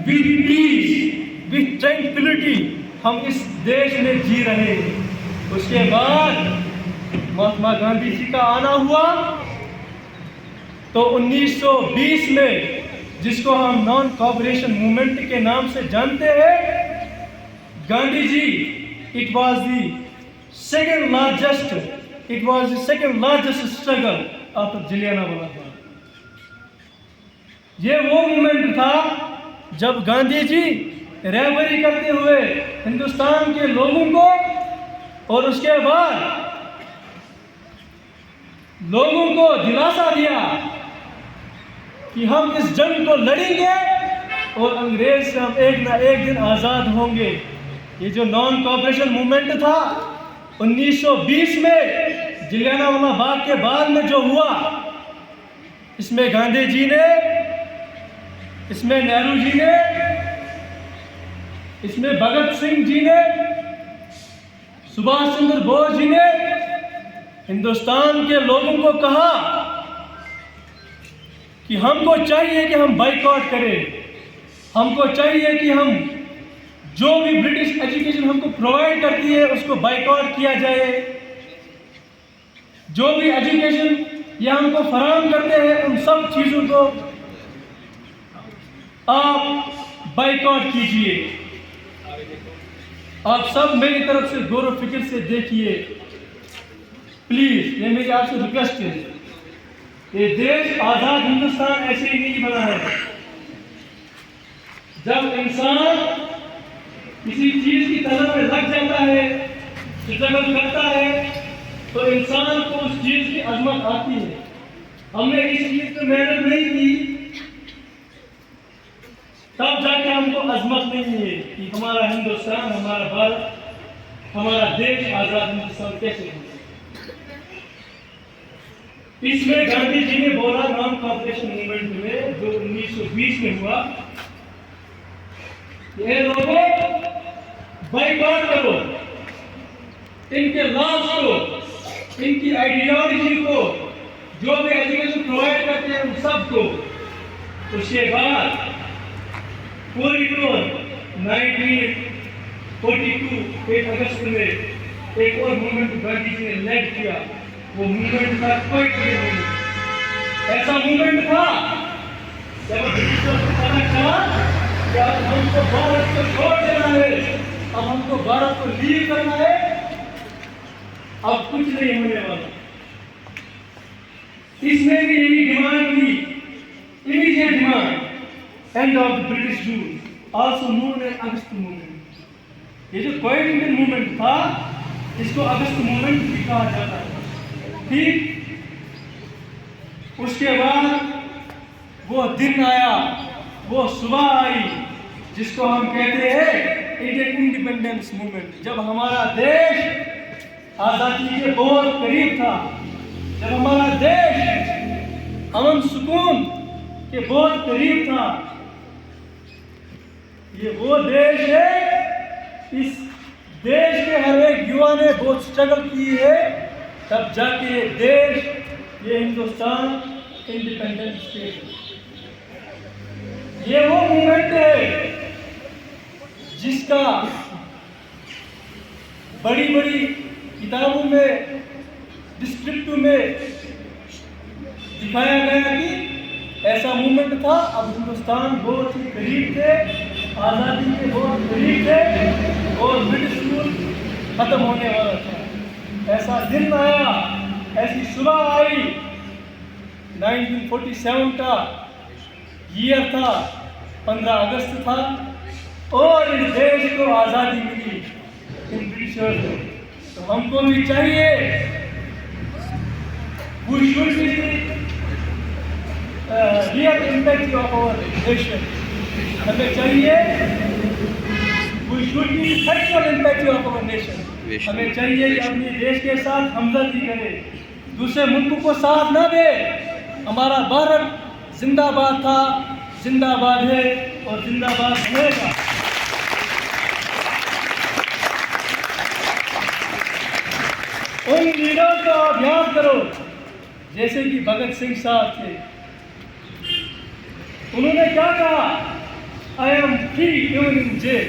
With piece, with tranquillity हम इस देश में जी रहे हैं। उसके बाद महात्मा गांधी जी का आना हुआ तो 1920 में, जिसको हम नॉन कोऑपरेशन मूवमेंट के नाम से जानते हैं, Gandhi ji it was the second largest struggle after Jallianwala Bagh. ये वो मूवमेंट था जब गांधी जी रहबरी करते हुए हिंदुस्तान के लोगों को और उसके बाद लोगों को दिलासा दिया कि हम इस जंग को लड़ेंगे और अंग्रेज से हम एक ना एक दिन आज़ाद होंगे। ये जो नॉन कोऑपरेशन मूवमेंट था 1920 में जलियांवाला बाग के बाद में जो हुआ, इसमें गांधी जी ने, इसमें नेहरू जी ने, इसमें भगत सिंह जी ने, सुभाष चंद्र बोस जी ने हिंदुस्तान के लोगों को कहा कि हमको चाहिए कि हम बाइकआउट करें, हमको चाहिए कि हम जो भी ब्रिटिश एजुकेशन हमको प्रोवाइड करती है उसको बाइकआउट किया जाए, जो भी एजुकेशन ये हमको फराहम करते हैं उन सब चीज़ों को आप बाइकआउट कीजिए। आप सब मेरी तरफ से गौर व फिक्र से देखिए प्लीज, ये मेरी आपसे रिक्वेस्ट है। ये देश आजाद हिंदुस्तान ऐसे ही नहीं बना है। जब इंसान किसी चीज की तलब में लग जाता है, स्ट्रगल करता है, तो इंसान को उस चीज की अजमत आती है। हमने इस चीज पे मेहनत नहीं की तब जाके हमको अजमत नहीं है कि हमारा हिंदुस्तान, हमारा भारत, हमारा देश आजाद हिंदुस्तान कैसे हो। इसमें गांधी जी ने बोला नॉन कोऑपरेशन मूवमेंट में जो 1920 में हुआ, ये लोगों बाइकआउट करो, इनके लॉज को, इनकी आइडियोलॉजी को, जो भी एजुकेशन प्रोवाइड करते हैं उन सबको। उसके बाद पूरी 1942 8 अगस्त में एक और मूवमेंट गांधी जी ने लेड किया। वो मूवमेंट था क्विट इंडिया मूवमेंट। ऐसा मूवमेंट था जब ब्रिटिशर्स को पता चला कि अब हमको भारत को छोड़ देना है, अब हमको भारत को लीव करना है, अब कुछ नहीं होने वाला। इसमें भी यही डिमांड थी, immediate demand, end of the British rule, also known as August movement. ये जो क्विट इंडियन मूवमेंट था इसको अगस्त मूवमेंट भी कहा जाता है। ठीक उसके बाद वो दिन आया, वो सुबह आई जिसको हम कहते हैं इंडियन इंडिपेंडेंस मूवमेंट। जब हमारा देश आज़ादी के बहुत करीब था, जब हमारा देश अमन सुकून के बहुत करीब था। ये वो देश है, इस देश के हर एक युवा ने बहुत स्ट्रगल की है, तब जाके ये देश, ये हिंदुस्तान इंडिपेंडेंट स्टेट। ये वो मूवमेंट है जिसका बड़ी बड़ी किताबों में, डिस्क्रिप्टिव में दिखाया गया कि ऐसा मूवमेंट था। अब हिंदुस्तान बहुत ही करीब थे, आज़ादी के बहुत करीब थे और ब्रिटिश रूल खत्म होने वाला था। ऐसा दिन आया, ऐसी सुबह आई। 1947 का ईयर था, 15 अगस्त था और इस देश को आज़ादी मिली इन ब्रिटिशर्स को। तो हमको भी चाहिए, we should be real impact of our nation. हमें चाहिए we should be factual impact of our nation. हमें चाहिए कि अपने देश के साथ हमदर्दी करें, दूसरे मुल्कों को साथ ना दे। हमारा भारत जिंदाबाद था, जिंदाबाद है और जिंदाबाद रहेगा। उन लीडर का अभ्यास करो जैसे कि भगत सिंह साहब थे। उन्होंने क्या कहा? I am free even in jail,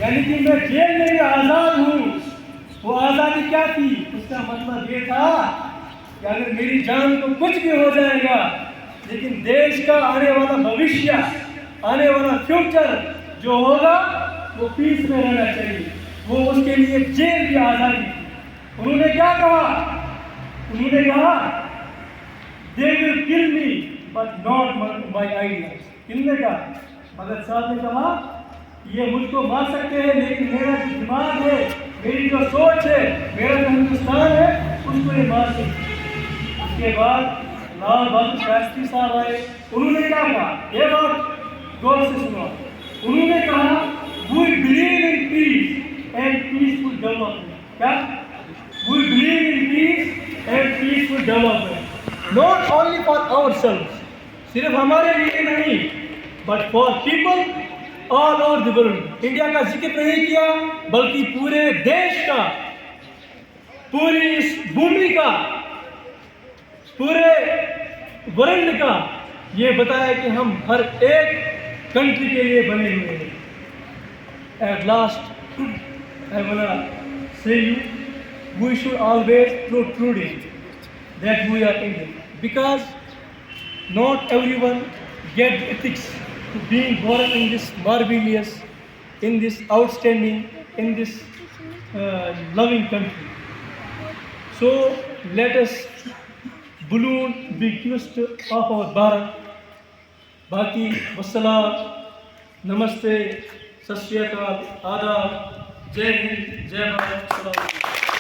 यानी कि मैं जेल में भी आज़ाद हूँ। वो आज़ादी क्या थी? उसका मतलब ये था कि अगर मेरी जान को कुछ भी हो जाएगा, लेकिन देश का आने वाला भविष्य, आने वाला फ्यूचर जो होगा वो पीस में रहना चाहिए। वो उसके लिए जेल की आज़ादी थी। उन्होंने क्या कहा? उन्होंने कहा they will kill me but not my ideas. किसने कहा? भगत साहब ने कहा ये मुझको मार सकते हैं, लेकिन मेरा जो दिमाग है, मेरी जो सोच है, मेरा जो हिंदुस्तान है, उसको ये मार सकते। उसके बाद लाल बहादुर शास्त्री साहब आए। उन्होंने क्या कहा? ये बात गौर से सुनो। उन्होंने कहा we believe in peace and peaceful development. क्या? We believe in peace and peaceful development, not only for ourselves, सिर्फ हमारे लिए नहीं, but for people all over the world. India का जिक्र नहीं किया, बल्कि पूरे देश का, पूरी इस भूमि का, पूरे वर्ल्ड का ये बताया कि हम हर एक कंट्री के लिए बने हुए हैं। At last I wanna say you we should always prove that we are Indian, because not everyone get the ethics to being born in this marvelous, in this outstanding, in this loving country. So let us balloon the gift of our Bharat. Baki wassalam, namaste, sat sri akal, adab, jai hind, jai bharat, salam.